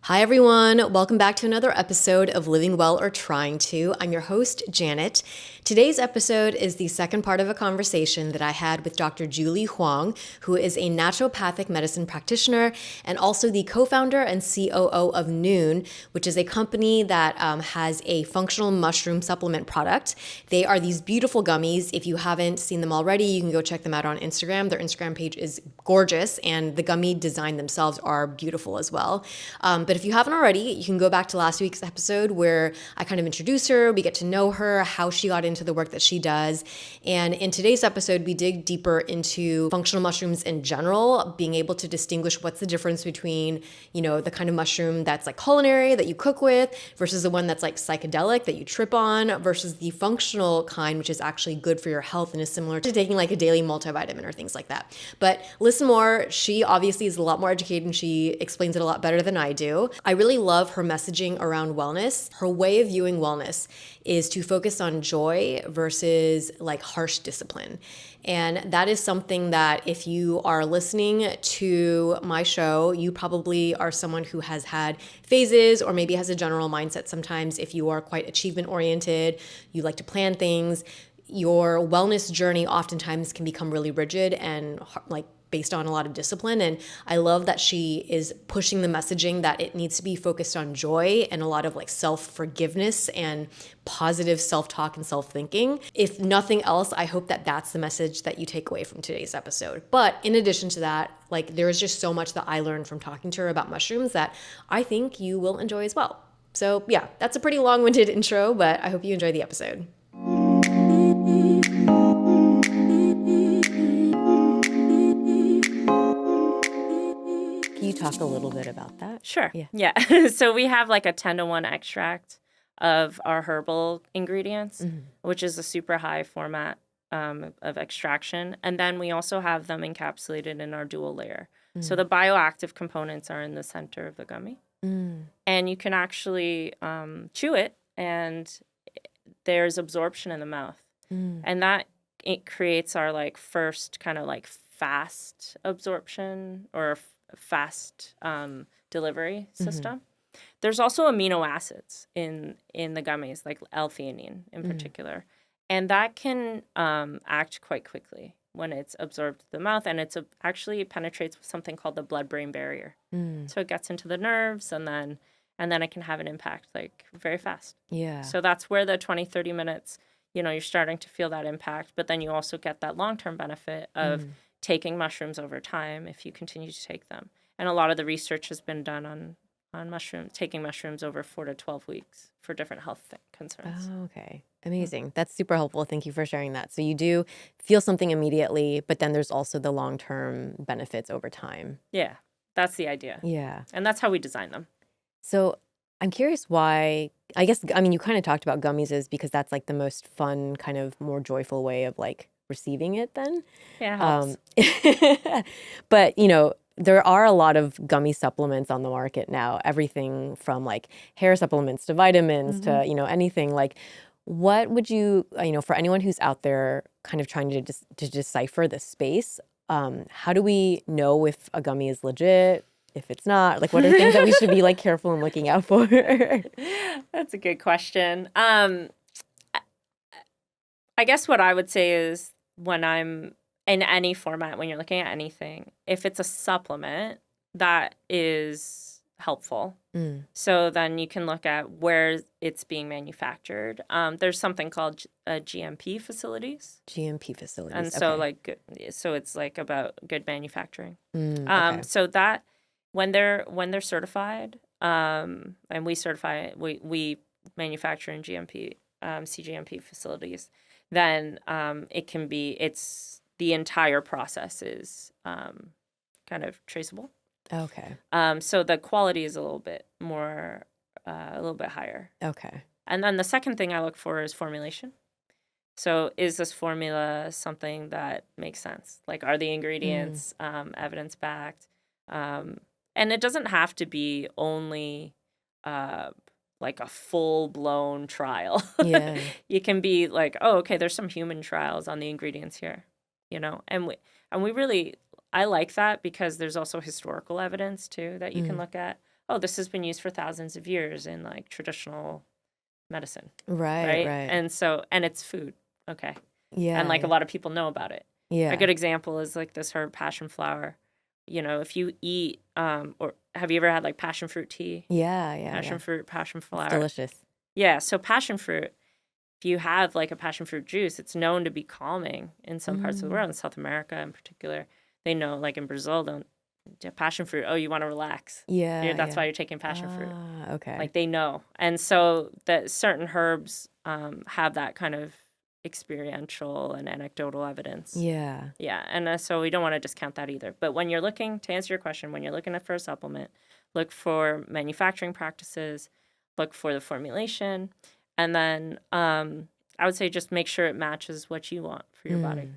Hi, everyone. Welcome back to another episode of Living Well or Trying to. I'm your host, Janet. Today's episode is the second part of a conversation that I had with Dr. Julie Huang, who is a naturopathic medicine practitioner and also the co-founder and COO of Noon, which is a company that has a functional mushroom supplement product. They are these beautiful gummies. If you haven't seen them already, you can go check them out on Instagram. Their Instagram page is gorgeous, and the gummy design themselves are beautiful as well. But if you haven't already, you can go back to last week's episode where I kind of introduce her, we get to know her, how she got into the work that she does. And in today's episode, we dig deeper into functional mushrooms in general, being able to distinguish what's the difference between, the kind of mushroom that's like culinary that you cook with versus the one that's like psychedelic that you trip on versus the functional kind, which is actually good for your health and is similar to taking like a daily multivitamin or things like that. But listen more. She obviously is a lot more educated and she explains it a lot better than I do. I really love her messaging around wellness. Her way of viewing wellness is to focus on joy versus like harsh discipline. And that is something that if you are listening to my show, you probably are someone who has had phases or maybe has a general mindset sometimes. If you are quite achievement oriented, you like to plan things, your wellness journey oftentimes can become really rigid and like based on a lot of discipline. And I love that she is pushing the messaging that it needs to be focused on joy and a lot of like self-forgiveness and positive self-talk and self-thinking. If nothing else, I hope that that's the message that you take away from today's episode. But in addition to that, like there is just so much that I learned from talking to her about mushrooms that I think you will enjoy as well. So yeah, that's a pretty long-winded intro, but I hope you enjoy the episode. Can you talk a little bit about that? Sure. Yeah. So we have like a 10-to-1 extract of our herbal ingredients, which is a super high format of extraction. And then we also have them encapsulated in our dual layer. So the bioactive components are in the center of the gummy. And you can actually chew it and there's absorption in the mouth. And that it creates our like first kind of like fast absorption or fast delivery system. There's also amino acids in the gummies, like L-theanine in particular. And that can act quite quickly when it's absorbed through the mouth. And actually penetrates something called the blood-brain barrier. So it gets into the nerves and then it can have an impact like very fast. Yeah. So that's where the 20, 30 minutes, you're starting to feel that impact. But then you also get that long-term benefit of taking mushrooms over time if you continue to take them. And a lot of the research has been done on mushrooms, taking mushrooms over 4 to 12 weeks for different health concerns. Oh, okay. Amazing. That's super helpful. Thank you for sharing that. So you do feel something immediately, but then there's also the long-term benefits over time. Yeah, that's the idea. Yeah. And that's how we design them. So I'm curious why, you kind of talked about gummies is because that's like the most fun, kind of more joyful way of like receiving it then. Yeah, it helps. But, there are a lot of gummy supplements on the market now, everything from like hair supplements to vitamins to, anything. Like, what would you, for anyone who's out there kind of trying to decipher this space, how do we know if a gummy is legit? If it's not, like, what are things that we should be like careful and looking out for? That's a good question. I guess what I would say is when I'm in any format, when you're looking at anything, if it's a supplement, that is helpful. So then you can look at where it's being manufactured. There's something called GMP facilities. GMP facilities. And so so it's like about good manufacturing. Okay. So that when they're certified, and we manufacture in GMP, CGMP facilities, then it's the entire process is kind of traceable. Okay. So the quality is a little bit more, a little bit higher. Okay. And then the second thing I look for is formulation. So is this formula something that makes sense? Like, are the ingredients evidence-backed? And it doesn't have to be only like a full-blown trial. Yeah. You can be like, oh, okay, there's some human trials on the ingredients here, and we really, I like that because there's also historical evidence too that you can look at oh, this has been used for thousands of years in like traditional medicine, Right. And it's food. Okay. Yeah. And like a lot of people know about it. Yeah. A good example is like this herb passion flower. You know, if you eat, or have you ever had like passion fruit tea? Yeah. Passion fruit, passion flower. It's delicious. Yeah. So passion fruit, if you have like a passion fruit juice, it's known to be calming in some parts of the world, in South America in particular. They know, like in Brazil, passion fruit, oh, you want to relax. Yeah. That's why you're taking passion fruit. Okay. Like they know. And so that certain herbs have that kind of experiential and anecdotal evidence. Yeah. Yeah. And so we don't want to discount that either. But when you're looking, to answer your question, when you're looking for a supplement, look for manufacturing practices, look for the formulation, and then I would say just make sure it matches what you want for your body.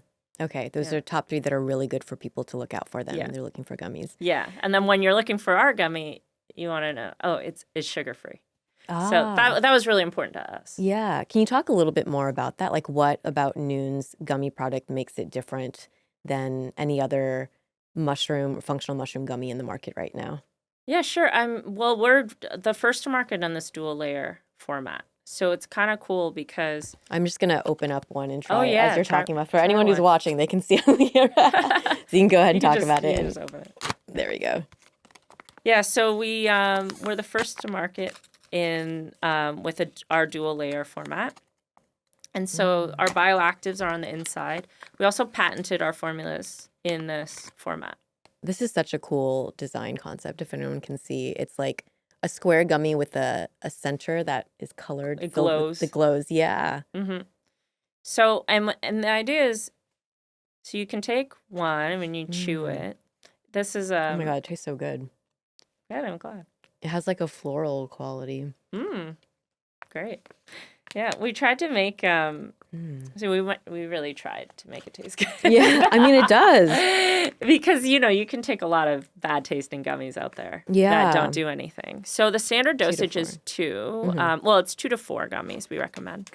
Okay, those are top 3 that are really good for people to look out for them when they're looking for gummies. Yeah. And then when you're looking for our gummy, you want to know, oh, it's sugar-free. So that was really important to us. Yeah. Can you talk a little bit more about that? Like what about Noon's gummy product makes it different than any other functional mushroom gummy in the market right now? Yeah, sure. We're the first to market on this dual layer format. So it's kind of cool because I'm just going to open up one and try it yeah, as you're talking about. For try anyone who's one. watching, they can see on the camera. So you can go ahead and talk about you it. can just open it. There we go. Yeah, so we're the first to market in with our dual layer format. And so our bioactives are on the inside. We also patented our formulas in this format. This is such a cool design concept, if anyone can see. It's like a square gummy with a center that is colored. It filled with glows. the glows, yeah. Mm-hmm. So, and the idea is, so you can take one when you chew it. This is Oh my God, it tastes so good. Yeah, I'm glad. It has like a floral quality. Great. Yeah, we tried to make so we really tried to make it taste good. Yeah, I mean it does. Because you can take a lot of bad tasting gummies out there that don't do anything. So the standard dosage is 2. Well, it's 2 to 4 gummies we recommend.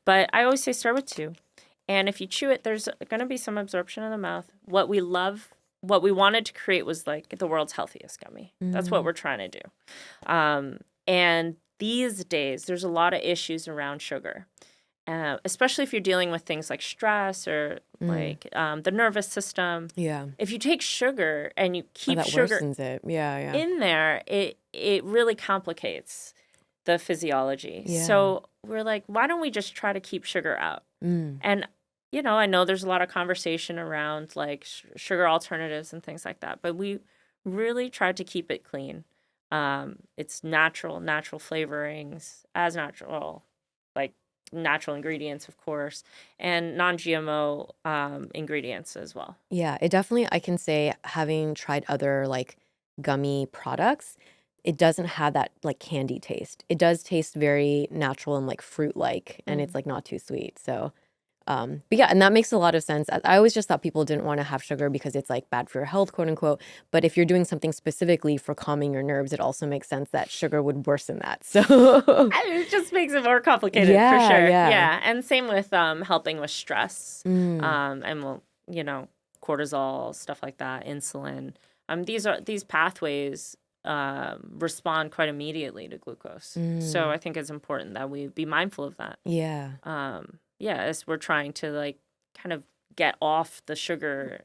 But I always say start with 2. And if you chew it, there's going to be some absorption in the mouth. What we wanted to create was like the world's healthiest gummy. That's what we're trying to do. And these days, there's a lot of issues around sugar, especially if you're dealing with things like stress or like the nervous system. Yeah. If you take sugar and you keep that sugar worsens it. Yeah. in there, it really complicates the physiology. Yeah. So we're like, why don't we just try to keep sugar out? And I know there's a lot of conversation around like sugar alternatives and things like that, but we really tried to keep it clean. It's natural flavorings, as natural, like natural ingredients, of course, and non-GMO ingredients as well. Yeah, it definitely, I can say, having tried other like gummy products, it doesn't have that like candy taste. It does taste very natural and like fruit-like, and it's like not too sweet. So but yeah, and that makes a lot of sense. I always just thought people didn't want to have sugar because it's like bad for your health, quote unquote. But if you're doing something specifically for calming your nerves, it also makes sense that sugar would worsen that. So It just makes it more complicated for sure. Yeah. And same with helping with stress. And cortisol, stuff like that, insulin. These pathways respond quite immediately to glucose. So I think it's important that we be mindful of that. Yeah. As we're trying to like kind of get off the sugar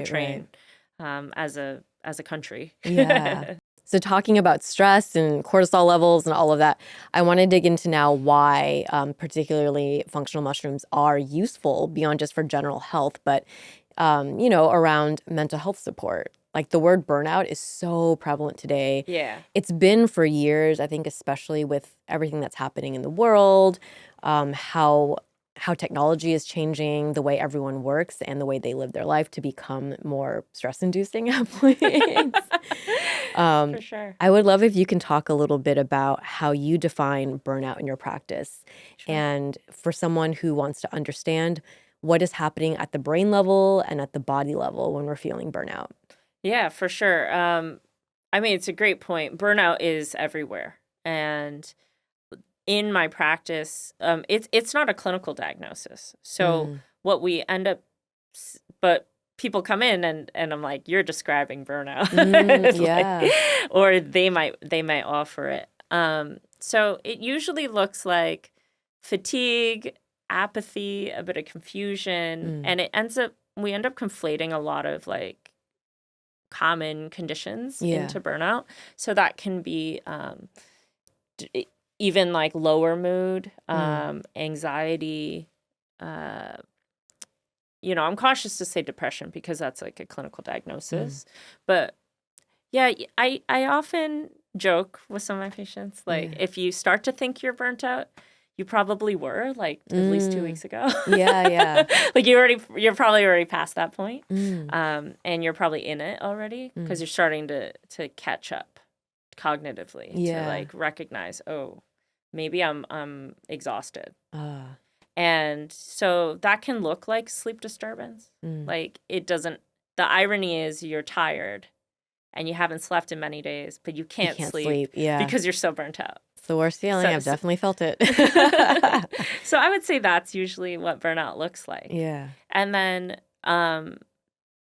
train as a country. Yeah. So talking about stress and cortisol levels and all of that, I want to dig into now why particularly functional mushrooms are useful beyond just for general health, but around mental health support. Like the word burnout is so prevalent today. Yeah. It's been for years, I think, especially with everything that's happening in the world, how technology is changing the way everyone works and the way they live their life to become more stress-inducing at points. For sure. I would love if you can talk a little bit about how you define burnout in your practice. Sure. And for someone who wants to understand what is happening at the brain level and at the body level when we're feeling burnout. Yeah, for sure. It's a great point. Burnout is everywhere. And in my practice, it's not a clinical diagnosis. So what we end up, but people come in and I'm like, you're describing burnout. Yeah. Or they might offer it. So it usually looks like fatigue, apathy, a bit of confusion, and we end up conflating a lot of like common conditions into burnout. So that can be even like lower mood, anxiety, I'm cautious to say depression because that's like a clinical diagnosis. But yeah, I often joke with some of my patients, like if you start to think you're burnt out, you probably were like at least 2 weeks ago. Yeah. Like you're probably already past that point. And you're probably in it already because you're starting to catch up cognitively to like recognize, oh, maybe I'm exhausted. And so that can look like sleep disturbance. Like it doesn't, the irony is you're tired and you haven't slept in many days, but you can't sleep because you're so burnt out. It's the worst feeling. I've definitely felt it. So I would say that's usually what burnout looks like. Yeah. And then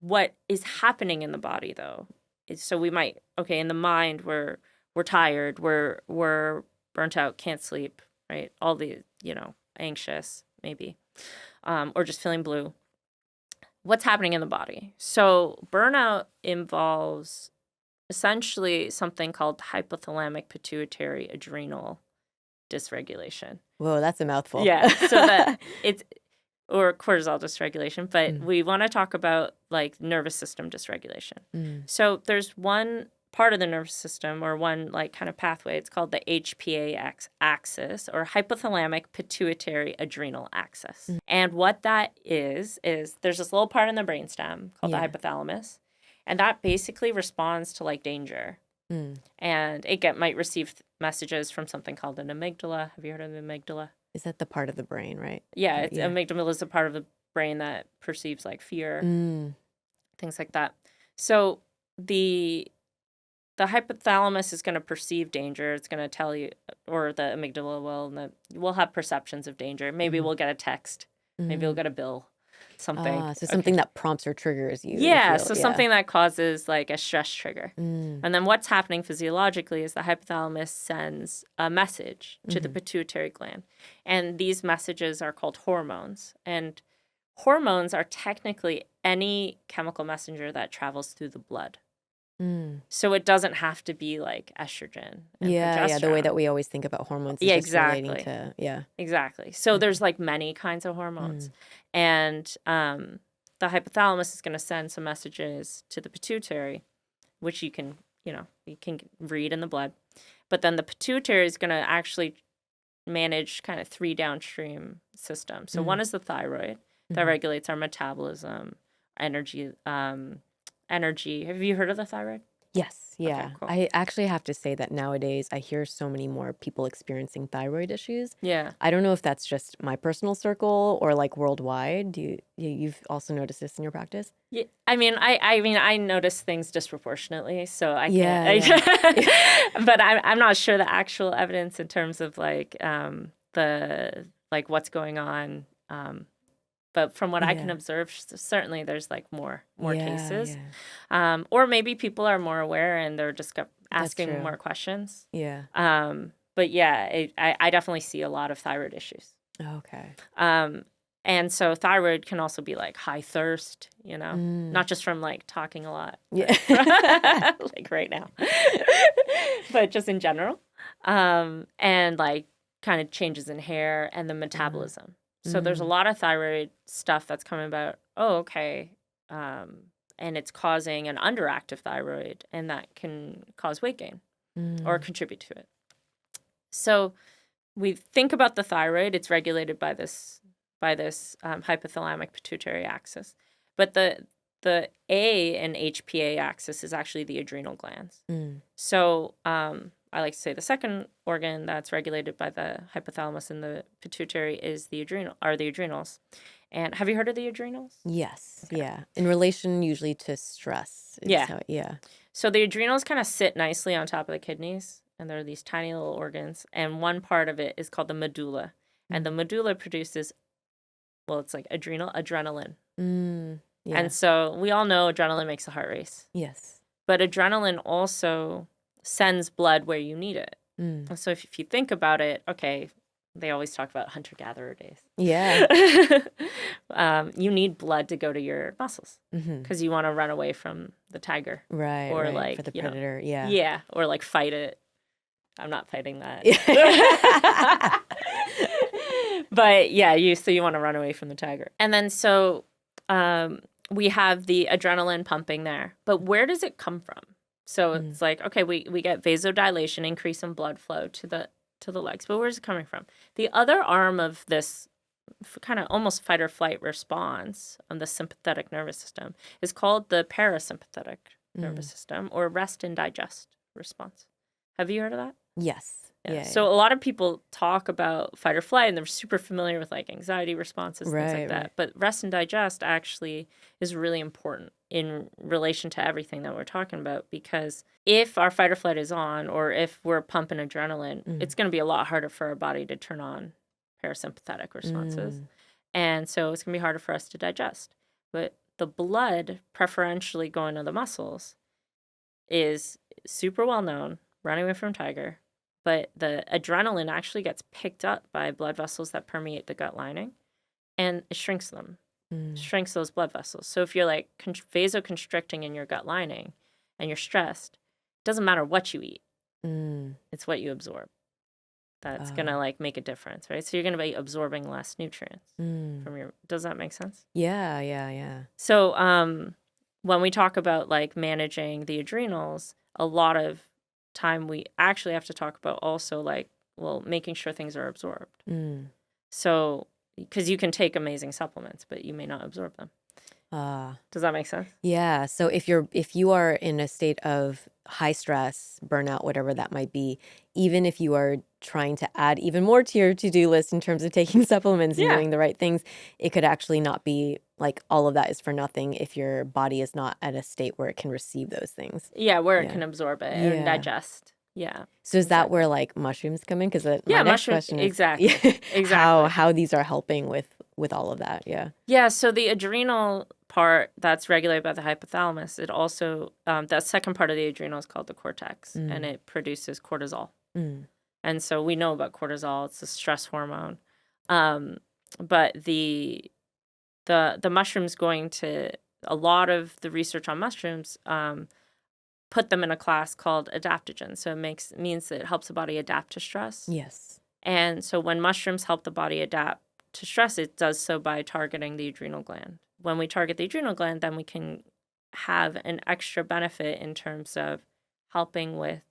what is happening in the body though is, so we might, in the mind we're tired, we're burnt out, can't sleep, right? All the, anxious maybe, or just feeling blue. What's happening in the body? So burnout involves essentially something called hypothalamic pituitary adrenal dysregulation. Whoa, that's a mouthful. Yeah, so that it's, or cortisol dysregulation, but we want to talk about like nervous system dysregulation. So there's one part of the nervous system, or one like kind of pathway, it's called the HPA axis, or hypothalamic pituitary adrenal axis. And what that is there's this little part in the brainstem called the hypothalamus, and that basically responds to like danger. And it might receive messages from something called an amygdala. Have you heard of the amygdala? Is that the part of the brain, right? Yeah, amygdala is the part of the brain that perceives like fear, things like that. So the hypothalamus is going to perceive danger. It's going to tell you, or the amygdala will, and we'll have perceptions of danger. Maybe we'll get a text. Maybe we'll get a bill, something. So something that prompts or triggers you. Yeah, so something that causes like a stress trigger. And then what's happening physiologically is the hypothalamus sends a message to the pituitary gland. And these messages are called hormones. And hormones are technically any chemical messenger that travels through the blood. So it doesn't have to be like estrogen and progesterone. The way that we always think about hormones is just relating to, Exactly. So there's like many kinds of hormones. And the hypothalamus is going to send some messages to the pituitary, which you can read in the blood. But then the pituitary is going to actually manage kind of 3 downstream systems. So one is the thyroid that regulates our metabolism, energy. Have you heard of the thyroid? Yes. Yeah. Okay, cool. I actually have to say that nowadays I hear so many more people experiencing thyroid issues. Yeah. I don't know if that's just my personal circle or like worldwide. You've also noticed this in your practice? Yeah, I notice things disproportionately, so I Yeah, can't. But I'm not sure the actual evidence in terms of like the like what's going on. But from what I can observe, certainly there's like more cases. Or maybe people are more aware and they're just asking more questions. Yeah. But yeah, I definitely see a lot of thyroid issues. Okay. And so thyroid can also be like high thirst, not just from like talking a lot, like right now, but just in general. And like kind of changes in hair and the metabolism. So there's a lot of thyroid stuff that's coming about, and it's causing an underactive thyroid, and that can cause weight gain or contribute to it. So we think about the thyroid, it's regulated by this hypothalamic pituitary axis. But the A and HPA axis is actually the adrenal glands. So I like to say the second organ that's regulated by the hypothalamus and the pituitary is the adrenals. And have you heard of the adrenals? Yes. Okay. Yeah. In relation usually to stress. So the adrenals kind of sit nicely on top of the kidneys, and they're these tiny little organs. And one part of it is called the medulla. And the medulla produces, it's like adrenaline. Yeah. And so we all know adrenaline makes the heart race. Yes. But adrenaline also sends blood where you need it. Mm. So if you think about it, okay, they always talk about hunter-gatherer days. Yeah. You need blood to go to your muscles Mm-hmm. because you want to run away from the tiger. Right. Or right. like, For the you know, predator. Yeah. Yeah, or like fight it. I'm not fighting that. But yeah, you want to run away from the tiger. And then so we have the adrenaline pumping there. But where does it come from? So it's like, okay, we get vasodilation, increase in blood flow to the legs. But where's it coming from? The other arm of this kind of almost fight or flight response on the sympathetic nervous system is called the parasympathetic nervous system, or rest and digest response. Have you heard of that? Yes. Yeah. So a lot of people talk about fight or flight, and they're super familiar with like anxiety responses, things like that. Right. But rest and digest actually is really important in relation to everything that we're talking about, because if our fight or flight is on, or if we're pumping adrenaline, it's going to be a lot harder for our body to turn on parasympathetic responses. And so it's going to be harder for us to digest. But the blood preferentially going to the muscles is super well known, running away from tiger. But the adrenaline actually gets picked up by blood vessels that permeate the gut lining, and it shrinks them, shrinks those blood vessels. So if you're like vasoconstricting in your gut lining and you're stressed, it doesn't matter what you eat. It's what you absorb that's going to like make a difference, right? So you're going to be absorbing less nutrients from your, does that make sense? Yeah. Yeah. Yeah. So when we talk about like managing the adrenals, a lot of time we actually have to talk about also like, well, making sure things are absorbed. So because you can take amazing supplements, but you may not absorb them. Does that make sense? Yeah. So if you are in a state of high stress, burnout, whatever that might be, even if you are trying to add even more to your to-do list in terms of taking supplements and doing the right things, it could actually not be like all of that is for nothing if your body is not at a state where it can receive those things. Yeah, where it can absorb it and Yeah. digest. Yeah. So is that where like mushrooms come in? Because my next mushrooms, question is exactly. how these are helping with all of that. Yeah. Yeah. So the adrenal part that's regulated by the hypothalamus, it also that second part of the adrenal is called the cortex, and it produces cortisol. And so we know about cortisol; it's a stress hormone. But the mushrooms going to a lot of the research on mushrooms. Put them in a class called adaptogens. So it means that it helps the body adapt to stress. Yes. And so when mushrooms help the body adapt to stress, it does so by targeting the adrenal gland. When we target the adrenal gland, then we can have an extra benefit in terms of helping with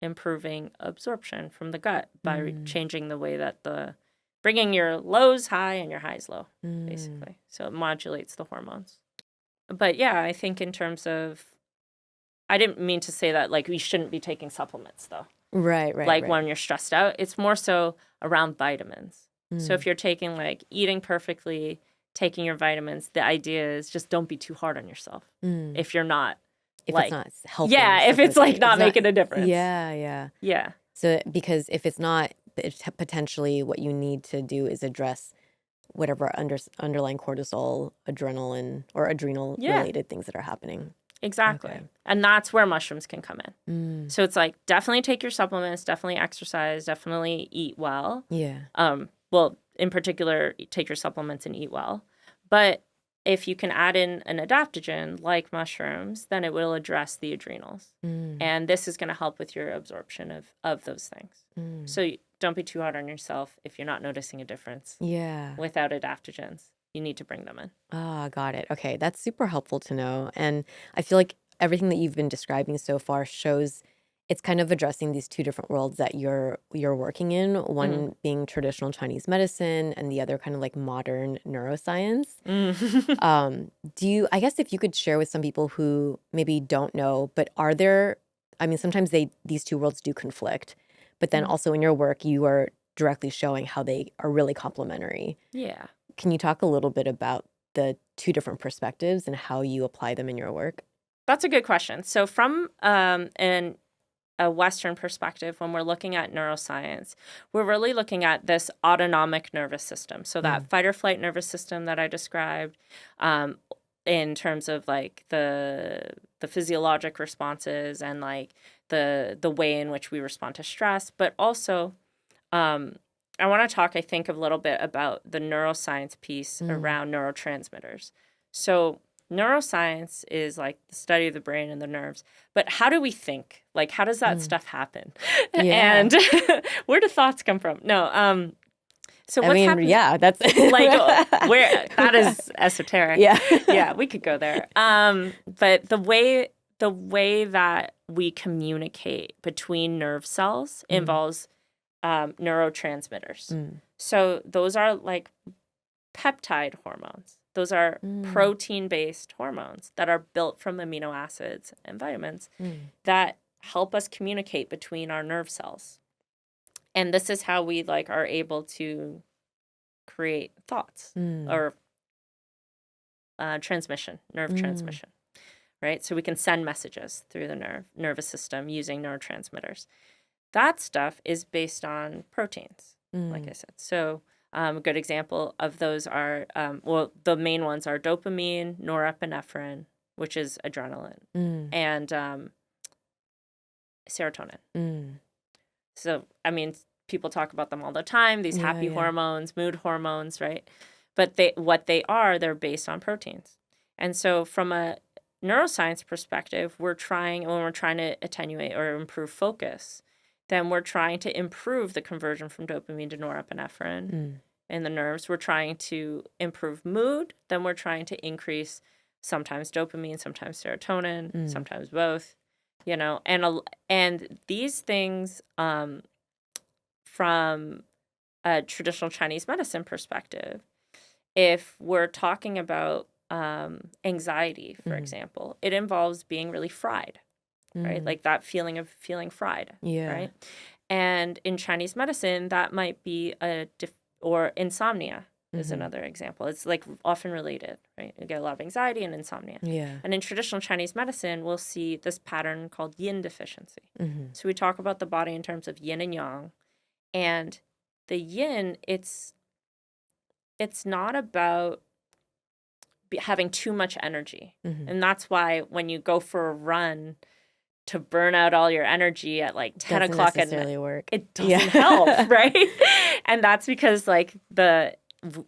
improving absorption from the gut by changing the way that bringing your lows high and your highs low, basically. So it modulates the hormones. But yeah, I think in terms of, I didn't mean to say that like we shouldn't be taking supplements though. Right. Like when you're stressed out, it's more so around vitamins. So if you're taking like eating perfectly, taking your vitamins, the idea is just don't be too hard on yourself. If you're not it's not helping. Yeah, if it's like not making a difference. Yeah. So because if it's not, potentially what you need to do is address whatever underlying cortisol, adrenaline, or adrenal related things that are happening. Exactly. Okay. And that's where mushrooms can come in. So it's like definitely take your supplements, definitely exercise, definitely eat well. Yeah. Well, in particular, take your supplements and eat well. But if you can add in an adaptogen like mushrooms, then it will address the adrenals. And this is going to help with your absorption of those things. So don't be too hard on yourself if you're not noticing a difference. Yeah. Without adaptogens, you need to bring them in. Got it. Okay, that's super helpful to know. And I feel like everything that you've been describing so far shows it's kind of addressing these two different worlds that you're working in, one being traditional Chinese medicine and the other kind of like modern neuroscience. I guess if you could share with some people who maybe don't know, but sometimes these two worlds do conflict, but then also in your work, you are directly showing how they are really complementary. Yeah. Can you talk a little bit about the two different perspectives and how you apply them in your work? That's a good question. So from a Western perspective, when we're looking at neuroscience, we're really looking at this autonomic nervous system. So that fight or flight nervous system that I described, in terms of like the physiologic responses and like the way in which we respond to stress, but also I want to talk, I think, a little bit about the neuroscience piece around neurotransmitters. So neuroscience is like the study of the brain and the nerves, but how do we think? Like, how does that stuff happen? Yeah. And where do thoughts come from? No. So I what's mean, happening? yeah, that's Like where that is esoteric. Yeah. Yeah, we could go there. But the way that we communicate between nerve cells involves neurotransmitters. So those are like peptide hormones. Those are protein-based hormones that are built from amino acids and vitamins that help us communicate between our nerve cells. And this is how we like are able to create thoughts or transmission, nerve transmission, right? So we can send messages through the nervous system using neurotransmitters. That stuff is based on proteins, like I said. So a good example of those are, the main ones are dopamine, norepinephrine, which is adrenaline, and serotonin. So, I mean, people talk about them all the time, these happy hormones, mood hormones, right? But they're based on proteins. And so from a neuroscience perspective, when we're trying to attenuate or improve focus, then we're trying to improve the conversion from dopamine to norepinephrine in the nerves. We're trying to improve mood. Then we're trying to increase sometimes dopamine, sometimes serotonin, sometimes both, and these things from a traditional Chinese medicine perspective, if we're talking about anxiety, for example, it involves being really fried. Right? Like that feeling of feeling fried, right? And in Chinese medicine, that might be or insomnia is another example. It's like often related, right? You get a lot of anxiety and insomnia. Yeah. And in traditional Chinese medicine, we'll see this pattern called yin deficiency. So we talk about the body in terms of yin and yang. And the yin, it's not about having too much energy. And that's why when you go for a run, to burn out all your energy at like 10 o'clock at night, work. it doesn't help, right? And that's because like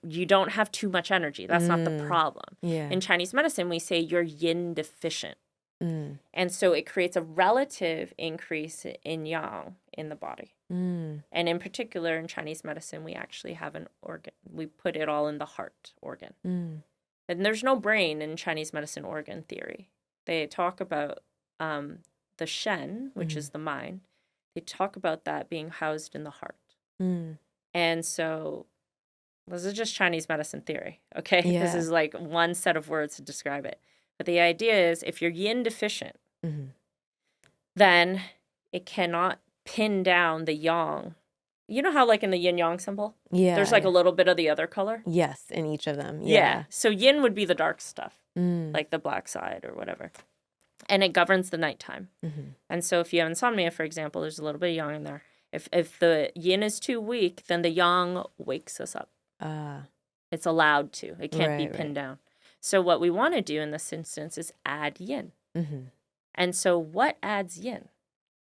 you don't have too much energy. That's not the problem. Yeah. In Chinese medicine, we say you're yin deficient. And so it creates a relative increase in yang in the body. And in particular, in Chinese medicine, we actually have an organ. We put it all in the heart organ. And there's no brain in Chinese medicine organ theory. They talk about the Shen, which is the mind. They talk about that being housed in the heart. And so this is just Chinese medicine theory, okay? Yeah. This is like one set of words to describe it. But the idea is if you're yin deficient, then it cannot pin down the yang. You know how like in the yin yang symbol, there's like a little bit of the other color? Yes, in each of them. Yeah. So yin would be the dark stuff, like the black side or whatever. And it governs the nighttime. And so if you have insomnia, for example, there's a little bit of yang in there. If the yin is too weak, then the yang wakes us up. It's allowed to. It can't be pinned down. So what we want to do in this instance is add yin. And so what adds yin?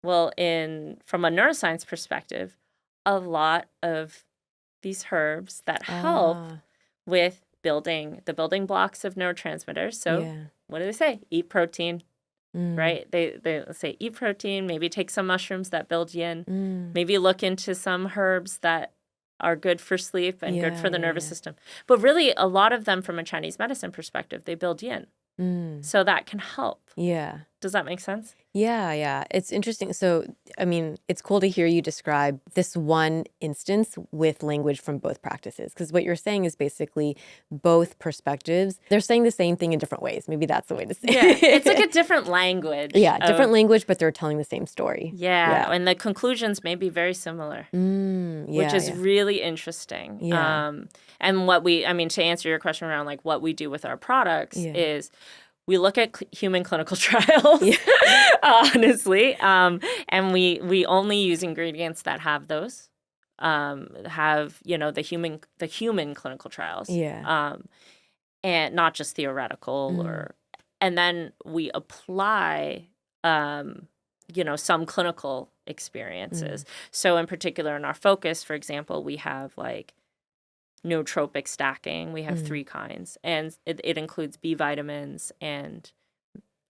Well, from a neuroscience perspective, a lot of these herbs that help with the building blocks of neurotransmitters. So what do they say? Eat protein, right? They say eat protein, maybe take some mushrooms that build yin, maybe look into some herbs that are good for sleep and good for the nervous system. But really, a lot of them from a Chinese medicine perspective, they build yin. So that can help. Yeah. Does that make sense? Yeah. It's interesting. So, I mean, it's cool to hear you describe this one instance with language from both practices. Because what you're saying is basically both perspectives. They're saying the same thing in different ways. Maybe that's the way to say it. It's like a different language. Yeah, different language, but they're telling the same story. Yeah. And the conclusions may be very similar, which is really interesting. Yeah. And to answer your question around like what we do with our products is we look at human clinical trials, honestly, and we only use ingredients that have those, the human clinical trials. Yeah. and not just theoretical and then we apply, some clinical experiences. So in particular in our focus, for example, we have like nootropic stacking. We have 3 kinds, and it includes B vitamins and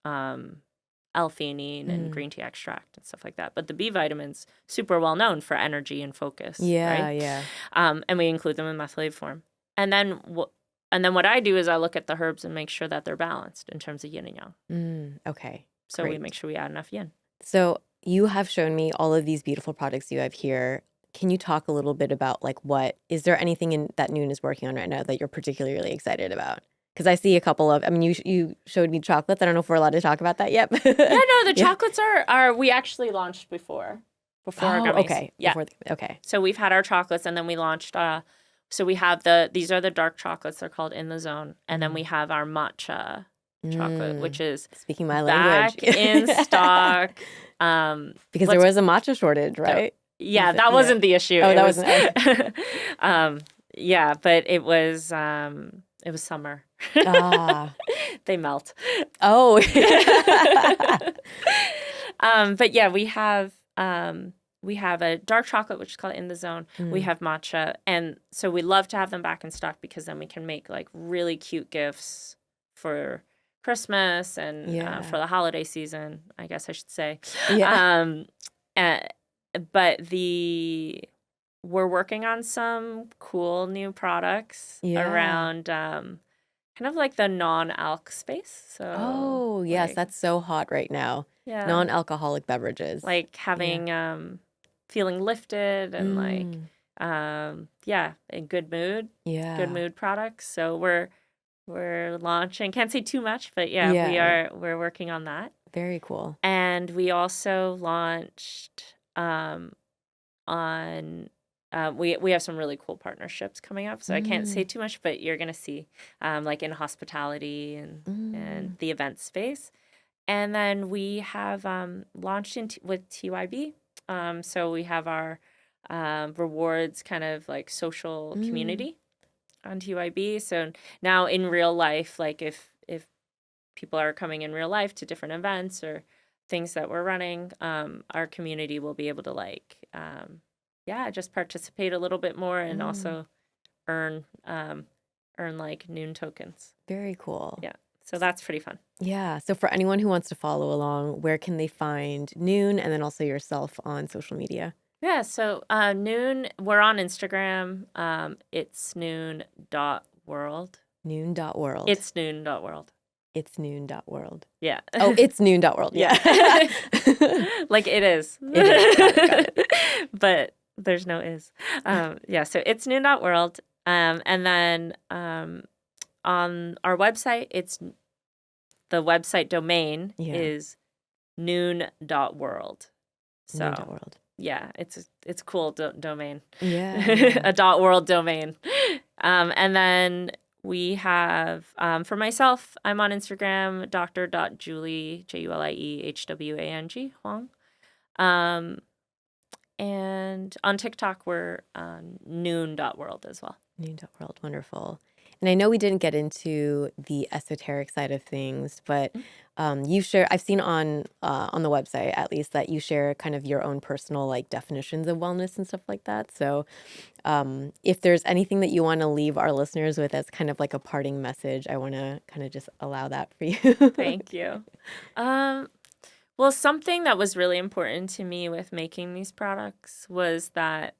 L-theanine and green tea extract and stuff like that. But the B vitamins, super well known for energy and focus. Yeah, right? yeah. And we include them in methylated form. And then what I do is I look at the herbs and make sure that they're balanced in terms of yin and yang. Okay. So Great. we make sure we add enough yin. So you have shown me all of these beautiful products you have here. Can you talk a little bit about like is there anything in that Noon is working on right now that you're particularly excited about? Because I see a couple of, I mean, you showed me chocolates. I don't know if we're allowed to talk about that yet. Yeah, no, the chocolates are we actually launched before our gummies. Okay. Yeah. Okay. So we've had our chocolates, and then we launched, so we have these are the dark chocolates. They're called In the Zone. And then we have our matcha chocolate, which is speaking my back language in stock. Because there was a matcha shortage, right? Yeah, that wasn't the issue. Oh, that wasn't. Yeah, but it was summer. They melt. Oh. But yeah, we have a dark chocolate, which is called In the Zone. We have matcha. And so we love to have them back in stock because then we can make like really cute gifts for Christmas and for the holiday season, I guess I should say. Yeah. But we're working on some cool new products around kind of like the non-alc space. So yes, that's so hot right now. Yeah. Non-alcoholic beverages. Like having feeling lifted and like in good mood. Yeah. Good mood products. So we're launching, can't say too much, but we're working on that. Very cool. And we also launched we have some really cool partnerships coming up, so I can't say too much, but you're gonna see like in hospitality and the event space. And then we have launched with TYB. So we have our rewards kind of like social community on TYB. So now in real life, like if people are coming in real life to different events or things that we're running, our community will be able to like just participate a little bit more and also earn like Noon tokens. Very cool. Yeah. So that's pretty fun. Yeah. So for anyone who wants to follow along, where can they find Noon and then also yourself on social media? Yeah. So Noon, we're on Instagram. It's noon.world. Noon.world. It's noon.world. It's noon.world. Yeah. Oh, it's noon.world. Yeah. Like it is. It is. Got it. But there's no is. So it's noon.world. And then on our website, the website domain is noon.world. So noon.world. Yeah, it's a cool domain. Yeah. A .world domain. And then we have, for myself, I'm on Instagram, dr.julie, JuliehWang, Huang. And on TikTok, we're noon.world as well. Noon.world, wonderful. And I know we didn't get into the esoteric side of things, but you share, I've seen on the website at least, that you share kind of your own personal like definitions of wellness and stuff like that. So if there's anything that you want to leave our listeners with as kind of like a parting message, I want to kind of just allow that for you. Thank you. Well, something that was really important to me with making these products was that,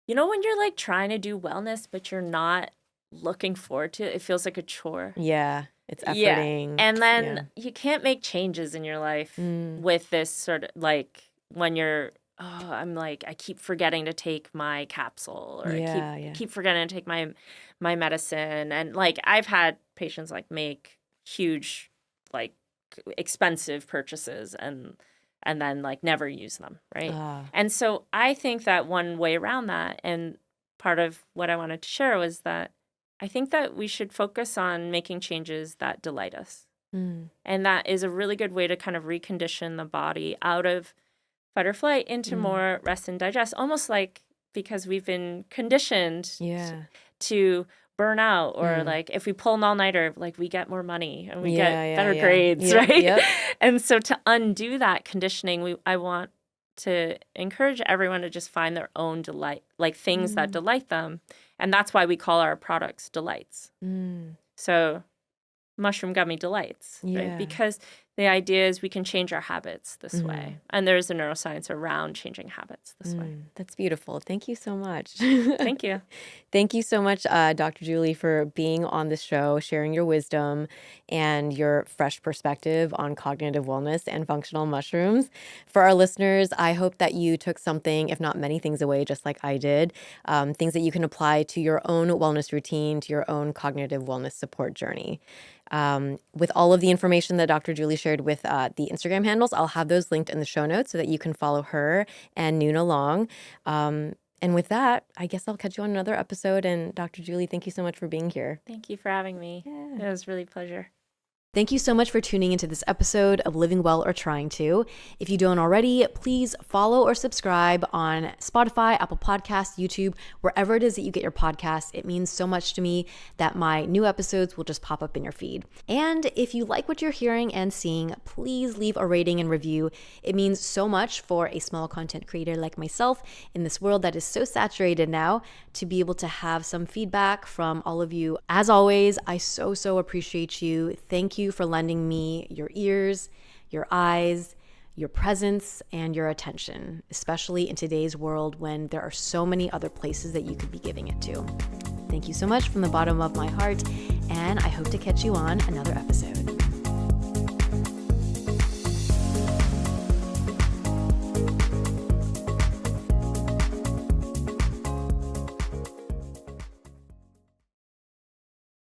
when you're like trying to do wellness, but you're not looking forward to it, it feels like a chore. Yeah, it's efforting. And then you can't make changes in your life with this sort of like when you're, I'm like, I keep forgetting to take my capsule or I keep forgetting to take my medicine. And like I've had patients like make huge like expensive purchases and then like never use them, right? And so I think that one way around that, and part of what I wanted to share was that I think that we should focus on making changes that delight us. And that is a really good way to kind of recondition the body out of fight or flight into more rest and digest, almost like because we've been conditioned to burn out, or like if we pull an all-nighter, like we get more money and we get better yeah. grades, Yep, right? yep. And so to undo that conditioning, I want to encourage everyone to just find their own delight, like things that delight them. And that's why we call our products delights. So mushroom gummy delights, right? Because the idea is we can change our habits this way. And there's a neuroscience around changing habits this way. That's beautiful. Thank you so much. Thank you. Thank you so much, Dr. Julie, for being on the show, sharing your wisdom and your fresh perspective on cognitive wellness and functional mushrooms. For our listeners, I hope that you took something, if not many things away, just like I did, things that you can apply to your own wellness routine, to your own cognitive wellness support journey. With all of the information that Dr. Julie shared with the Instagram handles, I'll have those linked in the show notes so that you can follow her and Noon along. And with that, I guess I'll catch you on another episode. And Dr. Julie, thank you so much for being here. Thank you for having me. It was really a pleasure. Thank you so much for tuning into this episode of Living Well or Trying to. If you don't already, please follow or subscribe on Spotify, Apple Podcasts, YouTube, wherever it is that you get your podcasts. It means so much to me that my new episodes will just pop up in your feed. And if you like what you're hearing and seeing, please leave a rating and review. It means so much for a small content creator like myself in this world that is so saturated now to be able to have some feedback from all of you. As always, I so appreciate you. Thank you for lending me your ears, your eyes, your presence, and your attention, especially in today's world when there are so many other places that you could be giving it to. Thank you so much from the bottom of my heart, and I hope to catch you on another episode.